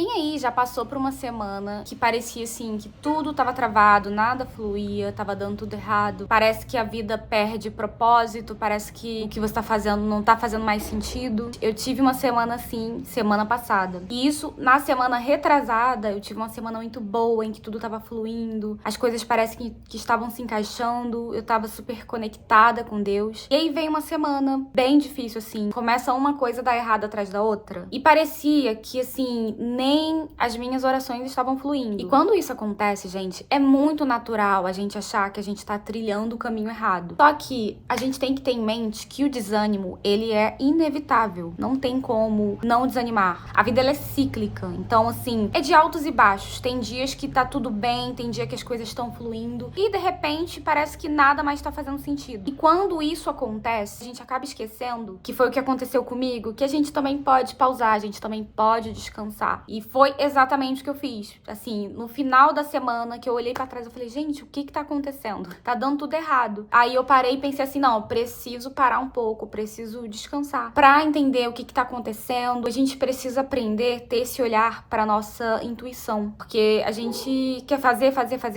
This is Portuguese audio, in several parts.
Quem aí já passou por uma semana que parecia assim, que tudo tava travado, nada fluía, tava dando tudo errado? Parece que a vida perde propósito, parece que o que você tá fazendo não tá fazendo mais sentido. Eu tive uma semana assim, semana passada. E isso, na semana retrasada, eu tive uma semana muito boa, em que tudo tava fluindo, as coisas parecem que estavam se encaixando, eu tava super conectada com Deus. E aí veio uma semana bem difícil, assim. Começa uma coisa a dar errado atrás da outra. E parecia que, assim, nem as minhas orações estavam fluindo. E quando isso acontece, gente, é muito natural a gente achar que a gente tá trilhando o caminho errado. Só que a gente tem que ter em mente que o desânimo, ele é inevitável. Não tem como não desanimar. A vida, ela é cíclica. Então, assim, é de altos e baixos. Tem dias que tá tudo bem, tem dia que as coisas estão fluindo. E, de repente, parece que nada mais tá fazendo sentido. E quando isso acontece, a gente acaba esquecendo que foi o que aconteceu comigo, que a gente também pode pausar, a gente também pode descansar. E foi exatamente o que eu fiz. Assim, no final da semana que eu olhei pra trás, eu falei, gente, o que tá acontecendo? Tá dando tudo errado. Aí eu parei e pensei assim, não, eu preciso parar um pouco, preciso descansar. Pra entender o que tá acontecendo, a gente precisa aprender, ter esse olhar pra nossa intuição. Porque a gente quer fazer,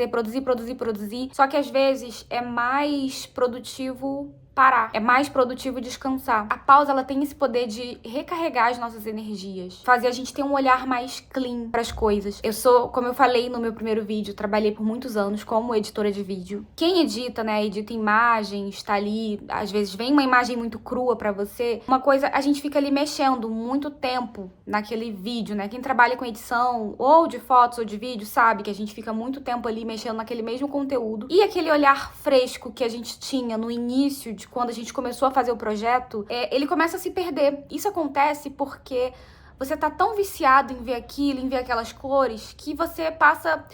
produzir. Só que às vezes é mais produtivo parar. É mais produtivo descansar. A pausa, ela tem esse poder de recarregar as nossas energias, fazer a gente ter um olhar mais clean pras coisas. Eu sou, como eu falei no meu primeiro vídeo, trabalhei por muitos anos como editora de vídeo. Quem edita, né, edita imagens, tá ali, às vezes vem uma imagem muito crua pra você. Uma coisa, a gente fica ali mexendo muito tempo naquele vídeo, né? Quem trabalha com edição, ou de fotos ou de vídeo, sabe que a gente fica muito tempo ali mexendo naquele mesmo conteúdo. E aquele olhar fresco que a gente tinha no início de quando a gente começou a fazer o projeto, ele começa a se perder. Isso acontece porque você tá tão viciado em ver aquilo, em ver aquelas cores, que você passa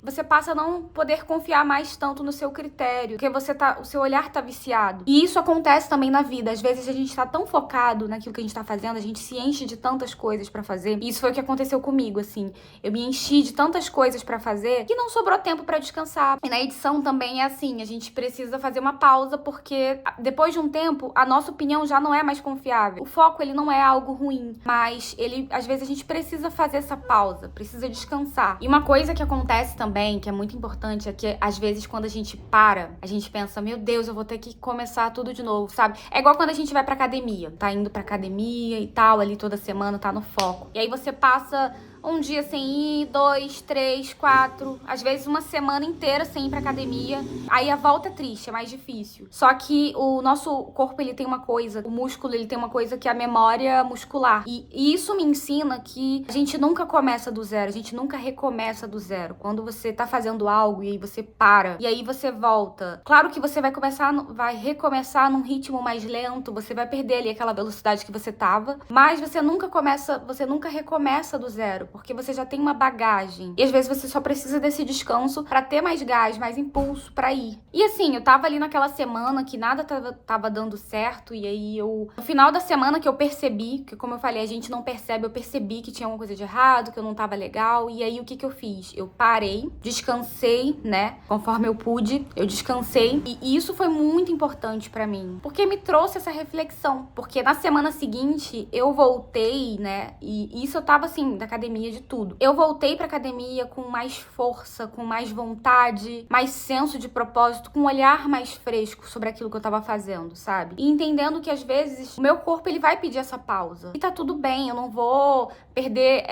a não poder confiar mais tanto no seu critério, porque o seu olhar tá viciado. E isso acontece também na vida. Às vezes a gente tá tão focado naquilo que a gente tá fazendo, a gente se enche de tantas coisas pra fazer. E isso foi o que aconteceu comigo, assim. Eu me enchi de tantas coisas pra fazer que não sobrou tempo pra descansar. E na edição também é assim, a gente precisa fazer uma pausa, porque depois de um tempo, a nossa opinião já não é mais confiável. O foco, ele não é algo ruim, mas ele, às vezes, a gente precisa fazer essa pausa, precisa descansar. E uma coisa que acontece também, que é muito importante, é que às vezes quando a gente para, a gente pensa, meu Deus, eu vou ter que começar tudo de novo, sabe? É igual quando a gente vai pra academia, tá indo pra academia e tal, ali toda semana, tá no foco. E aí você passa um dia sem ir, 2, 3, 4, às vezes uma semana inteira sem ir pra academia. Aí a volta é triste, é mais difícil. Só que o nosso corpo, ele tem uma coisa, o músculo, ele tem uma coisa que é a memória muscular. E isso me ensina que a gente nunca começa do zero, a gente nunca recomeça do zero. Quando você tá fazendo algo e aí você para, e aí você volta. Claro que você vai recomeçar num ritmo mais lento, você vai perder ali aquela velocidade que você tava, mas você nunca recomeça do zero, porque você já tem uma bagagem. E às vezes você só precisa desse descanso pra ter mais gás, mais impulso pra ir. E assim, eu tava ali naquela semana que nada tava dando certo, e aí no final da semana que eu percebi, que como eu falei, a gente não percebe, eu percebi que tinha alguma coisa de errado, que eu não tava legal, e aí o que eu fiz? Eu parei, descansei, né, conforme eu pude, eu descansei, e isso foi muito importante pra mim, porque me trouxe essa reflexão, porque na semana seguinte eu voltei, né, e isso eu tava assim, da academia, de tudo. Eu voltei pra academia com mais força, com mais vontade, mais senso de propósito, com um olhar mais fresco sobre aquilo que eu tava fazendo, sabe? E entendendo que às vezes o meu corpo, ele vai pedir essa pausa. E tá tudo bem, eu não vou perder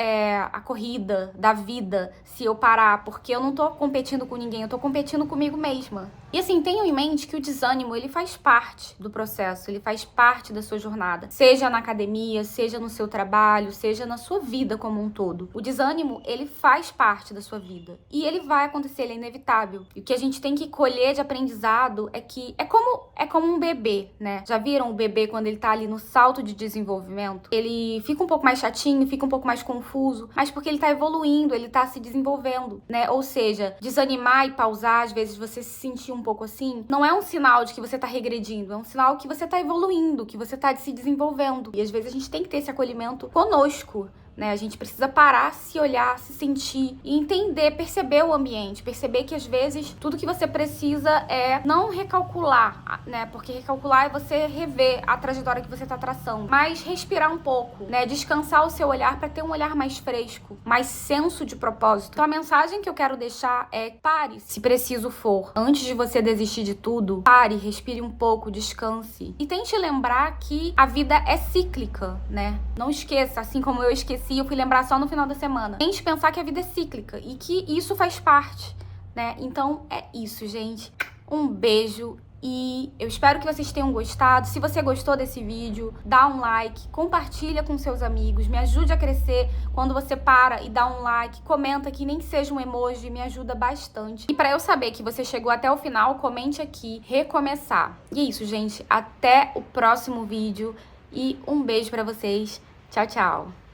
a corrida da vida se eu parar, porque eu não tô competindo com ninguém, eu tô competindo comigo mesma. E assim, tenham em mente que o desânimo, ele faz parte do processo, ele faz parte da sua jornada. Seja na academia, seja no seu trabalho, seja na sua vida como um todo. O desânimo, ele faz parte da sua vida. E ele vai acontecer, ele é inevitável. E o que a gente tem que colher de aprendizado é que é como um bebê, né? Já viram o bebê quando ele tá ali no salto de desenvolvimento? Ele fica um pouco mais chatinho, fica um pouco mais confuso, mas porque ele tá evoluindo, ele tá se desenvolvendo, né? Ou seja, desanimar e pausar, às vezes você se sentir um pouco assim, não é um sinal de que você tá regredindo, é um sinal que você tá evoluindo, que você tá se desenvolvendo. E às vezes a gente tem que ter esse acolhimento conosco, né? A gente precisa parar, se olhar, se sentir e entender, perceber o ambiente, perceber que às vezes tudo que você precisa é não recalcular, né? Porque recalcular é você rever a trajetória que você tá traçando, mas respirar um pouco, né? Descansar o seu olhar para ter um olhar mais fresco, mais senso de propósito. Então a mensagem que eu quero deixar é: pare, se preciso for. Antes de você desistir de tudo, pare, respire um pouco, descanse e tente lembrar que a vida é cíclica, né? Não esqueça, assim como eu esqueci, eu fui lembrar só no final da semana. Tente pensar que a vida é cíclica e que isso faz parte, né? Então é isso, gente. Um beijo e eu espero que vocês tenham gostado. Se você gostou desse vídeo, dá um like, compartilha com seus amigos, me ajude a crescer. Quando você para e dá um like, comenta aqui, nem que seja um emoji, me ajuda bastante. E para eu saber que você chegou até o final, comente aqui, recomeçar. E é isso, gente. Até o próximo vídeo e um beijo para vocês. Tchau, tchau.